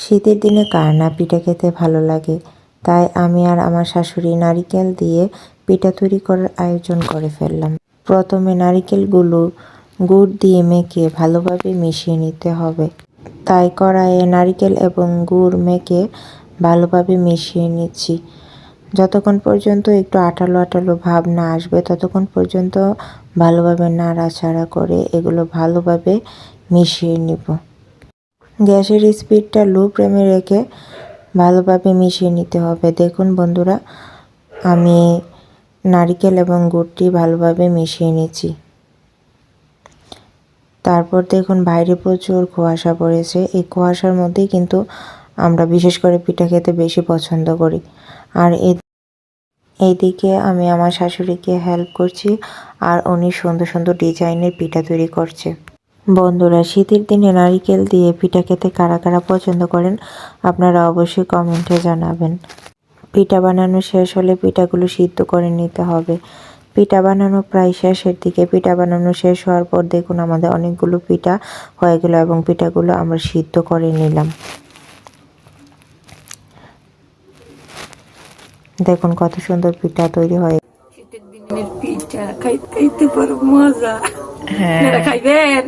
শীতের দিনে কার না পিঠা খেতে ভালো লাগে। তাই আমি আর আমার শাশুড়ি নারিকেল দিয়ে পিঠা তৈরি করার আয়োজন করে ফেললাম। প্রথমে নারিকেলগুলো গুড় দিয়ে মেখে ভালোভাবে মিশিয়ে নিতে হবে। তাই কড়াইয়ে নারিকেল এবং গুড় মেখে ভালোভাবে মিশিয়ে নিচ্ছি। যতক্ষণ পর্যন্ত একটু আঠালো আঠালো ভাব না আসবে ততক্ষণ পর্যন্ত ভালোভাবে নাড়াচাড়া করে এগুলো ভালোভাবে মিশিয়ে নিব। গ্যাসের স্পিডটা লো ফ্লেমে রেখে ভালোভাবে মিশিয়ে নিতে হবে। দেখুন বন্ধুরা, আমি নারকেল এবং গুড়টি ভালোভাবে মিশিয়ে নিচ্ছি। তারপর দেখুন বাইরে প্রচুর কুয়াশা পড়েছে। এই কুয়াশার মধ্যেই কিন্তু আমরা বিশেষ করে পিঠা খেতে বেশি পছন্দ করি। আর এইদিকে আমি আমার শাশুড়িকে হেল্প করছি আর উনি সুন্দর সুন্দর ডিজাইনের পিঠা তৈরি করছে। বন্ধুরা, শীতের দিনে নারিকেল দিয়ে পিঠা খেতে কারা কারা পছন্দ করেন আপনারা অবশ্যই কমেন্টে জানাবেন। পিঠা বানানো শেষ হলে পিঠাগুলো সিদ্ধ করে নিতে হবে। পিঠা বানানো প্রায় শেষের দিকে। পিঠা বানানো শেষ হওয়ার পর দেখুন আমাদের অনেকগুলো পিঠা হয়ে গেল এবং পিঠাগুলো আমরা সিদ্ধ করে নিলাম। দেখুন কত সুন্দর পিঠা তৈরি হয়। শীতের দিনের পিঠা খাইতে খাইতে বড় মজা। হ্যাঁ, খাইবেন।